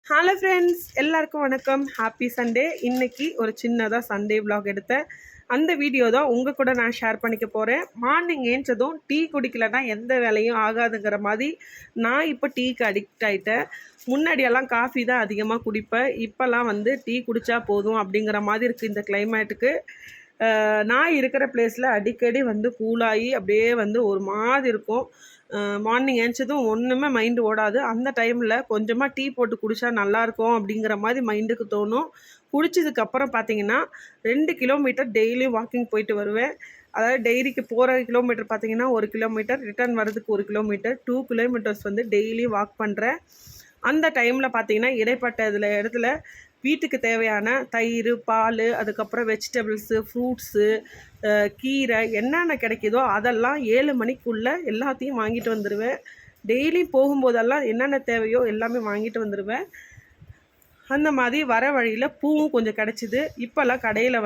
Hello friends, எல்லாருக்கும் வணக்கம். Happy Sunday. இன்றைக்கி ஒரு சின்னதாக சண்டே விலாக் எடுத்தேன். அந்த வீடியோ தான் உங்கள் கூட நான் ஷேர் பண்ணிக்க போகிறேன். மார்னிங் ஏஞ்சதும் டீ குடிக்கலைன்னா எந்த வேலையும் ஆகாதுங்கிற மாதிரி நான் இப்போ டீக்கு அடிக்ட் ஆகிட்டேன். முன்னாடியெல்லாம் காஃபி தான் அதிகமாக குடிப்பேன். இப்போல்லாம் டீ குடித்தா போதும் அப்படிங்கிற மாதிரி இருக்குது இந்த கிளைமேட்டுக்கு. நான் இருக்கிற பிளேஸில் அடிக்கடி கூலாகி அப்படியே ஒரு மாதிரி இருக்கும். மார்னிங் ஏஞ்சதும் ஒன்றுமே மைண்டு ஓடாது. அந்த டைமில் கொஞ்சமாக டீ போட்டு குடித்தா நல்லாயிருக்கும் அப்படிங்கிற மாதிரி மைண்டுக்கு தோணும். குடித்ததுக்கப்புறம் பார்த்திங்கன்னா 2 கிலோமீட்டர் டெய்லியும் வாக்கிங் போயிட்டு வருவேன். அதாவது டெய்லிக்கு போகிற கிலோமீட்டர் பார்த்திங்கன்னா 1 கிலோமீட்டர், ரிட்டர்ன் வர்றதுக்கு 1 கிலோமீட்டர், 2 கிலோமீட்டர்ஸ் டெய்லி வாக் பண்ணுறேன். அந்த டைமில் பார்த்திங்கன்னா இடைப்பட்ட இடத்துல வீட்டுக்கு தேவையான தயிர், பால், அதுக்கப்புறம் வெஜிடபிள்ஸு, ஃப்ரூட்ஸு, கீரை என்னென்ன கிடைக்குதோ அதெல்லாம் 7 மணிக்குள்ளே எல்லாத்தையும் வாங்கிட்டு வந்துடுவேன். டெய்லி போகும்போதெல்லாம் என்னென்ன தேவையோ எல்லாமே வாங்கிட்டு வந்துடுவேன். அந்த மாதிரி வர வழியில் பூவும் கொஞ்சம் கிடச்சிது. இப்போல்லாம் கடையில்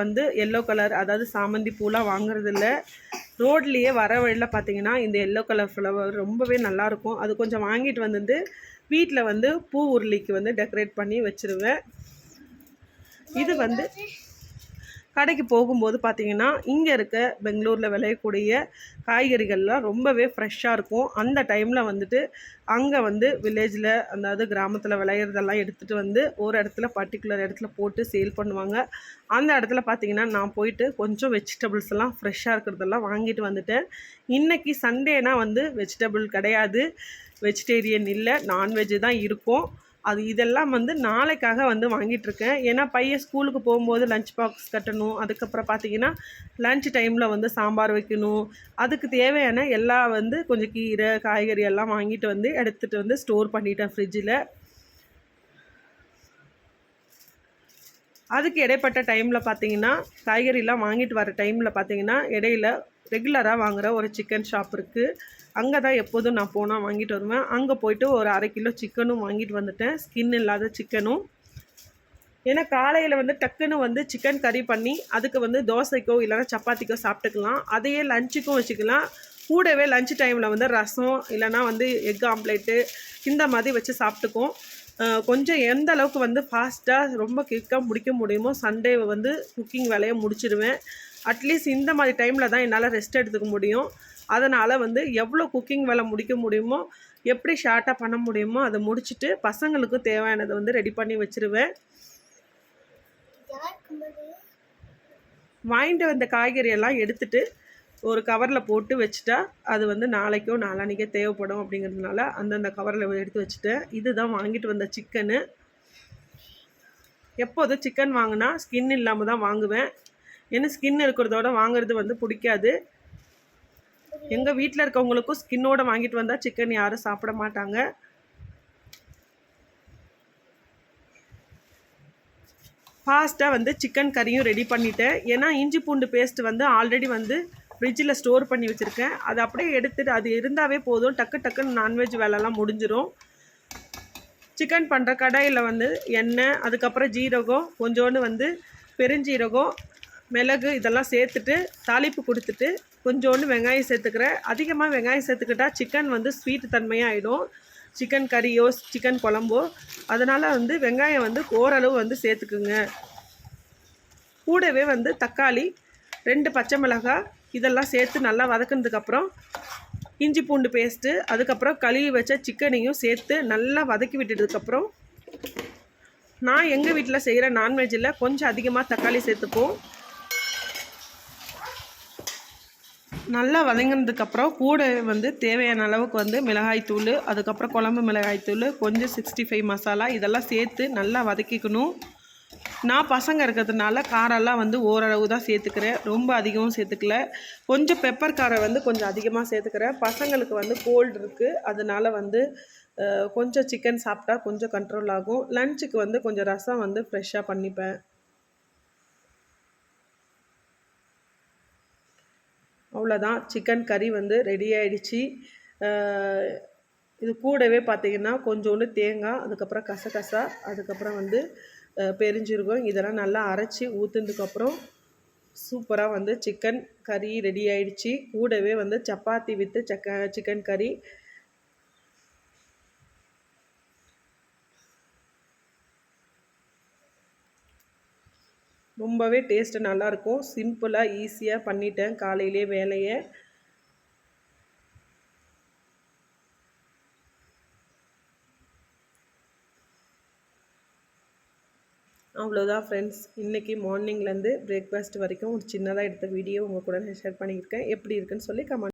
எல்லோ கலர், அதாவது சாமந்தி பூலாம் வாங்குறதில்ல. ரோட்லேயே வர வழியில் பார்த்திங்கன்னா இந்த எல்லோ கலர் ஃப்ளவர் ரொம்பவே நல்லாயிருக்கும். அது கொஞ்சம் வாங்கிட்டு வீட்டில் பூ உருளிக்கு டெக்கரேட் பண்ணி வச்சுருவேன். இது கடைக்கு போகும்போது பார்த்திங்கன்னா இங்கே இருக்க பெங்களூரில் விளையக்கூடிய காய்கறிகள்லாம் ரொம்பவே ஃப்ரெஷ்ஷாக இருக்கும். அந்த டைமில் அங்கே வில்லேஜில், அதாவது கிராமத்தில் விளையிறதெல்லாம் எடுத்துகிட்டு ஒரு இடத்துல பர்டிகுலர் இடத்துல போட்டு சேல் பண்ணுவாங்க. அந்த இடத்துல பார்த்திங்கன்னா நான் போயிட்டு கொஞ்சம் வெஜிடபிள்ஸ் எல்லாம் ஃப்ரெஷ்ஷாக இருக்கிறதெல்லாம் வாங்கிட்டு வந்துட்டேன். இன்றைக்கி சண்டேனா வெஜிடபிள் கிடையாது, வெஜிடேரியன் இல்லை, நான்வெஜ்ஜு தான் இருக்கும். அது இதெல்லாம் நாளைக்காக வாங்கிட்டுருக்கேன். ஏன்னா பையன் ஸ்கூலுக்கு போகும்போது லஞ்ச் பாக்ஸ் கட்டணும். அதுக்கப்புறம் பார்த்திங்கன்னா லஞ்ச் டைமில் சாம்பார் வைக்கணும். அதுக்கு தேவையான எல்லா கொஞ்சம் கீரை, காய்கறி எல்லாம் வாங்கிட்டு எடுத்துகிட்டு ஸ்டோர் பண்ணிட்டேன் ஃப்ரிட்ஜில். அதுக்கு இடைப்பட்ட டைமில் பார்த்திங்கன்னா காய்கறிலாம் வாங்கிட்டு வர டைமில் பார்த்திங்கன்னா இடையில ரெகுலராக வாங்குகிற ஒரு சிக்கன் ஷாப் இருக்குது. அங்கே தான் எப்போதும் நான் போனால் வாங்கிட்டு வருவேன். அங்கே போய்ட்டு ஒரு 1/2 கிலோ சிக்கனும் வாங்கிட்டு வந்துட்டேன், ஸ்கின் இல்லாத சிக்கனும். ஏன்னா காலையில் டக்குன்னு சிக்கன் கறி பண்ணி அதுக்கு தோசைக்கோ இல்லைனா சப்பாத்திக்கோ சாப்பிட்டுக்கலாம். அதையே லஞ்சுக்கும் வச்சுக்கலாம். கூடவே லஞ்ச் டைமில் ரசம் இல்லைனா எக் ஆம்லேட்டு இந்த மாதிரி வச்சு சாப்பிட்டுக்கும். கொஞ்சம் எந்த அளவுக்கு ஃபாஸ்ட்டாக ரொம்ப குயிக்காக முடிக்க முடியுமோ சண்டே குக்கிங் வேலையை முடிச்சிடுவேன். அட்லீஸ்ட் இந்த மாதிரி டைமில் தான் என்னால் ரெஸ்ட் எடுத்துக்க முடியும். அதனால் எவ்வளோ குக்கிங் வேலை முடிக்க முடியுமோ, எப்படி ஷார்ட்டாக பண்ண முடியுமோ அதை முடிச்சுட்டு பசங்களுக்கு தேவையானதை ரெடி பண்ணி வச்சுருவேன். வாங்கிட்டு வந்த காய்கறியெல்லாம் எடுத்துகிட்டு ஒரு கவரில் போட்டு வச்சுட்டா அது நாளைக்கோ நாளான்னிக்கோ தேவைப்படும் அப்படிங்கிறதுனால அந்தந்த கவரில் எடுத்து வச்சுட்டேன். இதுதான் வாங்கிட்டு வந்த சிக்கனு. எப்போதும் சிக்கன் வாங்கினா ஸ்கின் இல்லாமல் தான் வாங்குவேன். ஏன்னா ஸ்கின் இருக்கிறதோட வாங்குறது பிடிக்காது. எங்கள் வீட்டில் இருக்கவங்களுக்கும் ஸ்கின்னோடு வாங்கிட்டு வந்தால் சிக்கன் யாரும் சாப்பிட மாட்டாங்க. ஃபாஸ்ட்டாக சிக்கன் கறியும் ரெடி பண்ணிட்டேன். ஏன்னா இஞ்சி பூண்டு பேஸ்ட் ஆல்ரெடி ஃப்ரிட்ஜில் ஸ்டோர் பண்ணி வச்சுருக்கேன். அது அப்படியே எடுத்துகிட்டு அது இருந்தாவே போதும், டக்குன்னு நான்வெஜ் வேலைலாம் முடிஞ்சிடும். சிக்கன் பண்ணுற கடாயில் எண்ணெய், அதுக்கப்புறம் ஜீரகம், கொஞ்சோண்டு பெருஞ்சீரகம், மிளகு இதெல்லாம் சேர்த்துட்டு தாளிப்பு கொடுத்துட்டு கொஞ்சோண்டு வெங்காயம் சேர்த்துக்கிறேன். அதிகமாக வெங்காயம் சேர்த்துக்கிட்டால் சிக்கன் ஸ்வீட் தன்மையாகிடும், சிக்கன் கறியோ சிக்கன் குழம்போ. அதனால் வெங்காயம் ஓரளவு சேர்த்துக்குங்க. கூடவே தக்காளி, 2 பச்சை மிளகாய் இதெல்லாம் சேர்த்து நல்லா வதக்கினதுக்கப்புறம் இஞ்சி பூண்டு பேஸ்ட்டு, அதுக்கப்புறம் கழுவி வச்ச சிக்கனையும் சேர்த்து நல்லா வதக்கி விட்டுட்டதுக்கப்புறம் நான் எங்கள் வீட்டில் செய்கிற நான்வெஜ்ஜில் கொஞ்சம் அதிகமாக தக்காளி சேர்த்துப்போம். நல்லா வதங்கினதுக்கப்புறம் கூட தேவையான அளவுக்கு மிளகாய்த்தூள், அதுக்கப்புறம் குழம்பு மிளகாய்த்தூள், கொஞ்சம் 65 மசாலா இதெல்லாம் சேர்த்து நல்லா வதக்கிக்கணும். நான் பசங்க இருக்கிறதுனால காரெல்லாம் ஓரளவு தான் சேர்த்துக்கிறேன், ரொம்ப அதிகமும் சேர்த்துக்கல. கொஞ்சம் பெப்பர் காரம் கொஞ்சம் அதிகமாக சேர்த்துக்கிறேன். பசங்களுக்கு கோல்டு இருக்குது, அதனால் கொஞ்சம் சிக்கன் சாப்பிட்டா கொஞ்சம் கண்ட்ரோல் ஆகும். லஞ்சுக்கு கொஞ்சம் ரசம் ஃப்ரெஷ்ஷாக பண்ணிப்பேன். அவ்வளோதான், சிக்கன் கறி ரெடி ஆகிடுச்சு. இது கூடவே பார்த்திங்கன்னா கொஞ்சோண்டு தேங்காய், அதுக்கப்புறம் கசகசா, அதுக்கப்புறம் பெருஞ்சீரகம் இதெல்லாம் நல்லா அரைச்சி ஊற்றுனதுக்கப்புறம் சூப்பராக சிக்கன் கறி ரெடி ஆகிடுச்சு. கூடவே சப்பாத்தி வித்து சிக்கன் கறி. ரொம்பவே டேஸ்ட்டு நல்லாயிருக்கும். சிம்பிளாக ஈஸியாக பண்ணிட்டேன் காலையிலே வேலையை. அவ்வளோதான் ஃப்ரெண்ட்ஸ், இன்றைக்கி மார்னிங்லேருந்து பிரேக்ஃபாஸ்ட் வரைக்கும் ஒரு சின்னதாக எடுத்த வீடியோ உங்கள் கூட நான் ஷேர் பண்ணியிருக்கேன். எப்படி இருக்குன்னு சொல்லி கமெண்ட்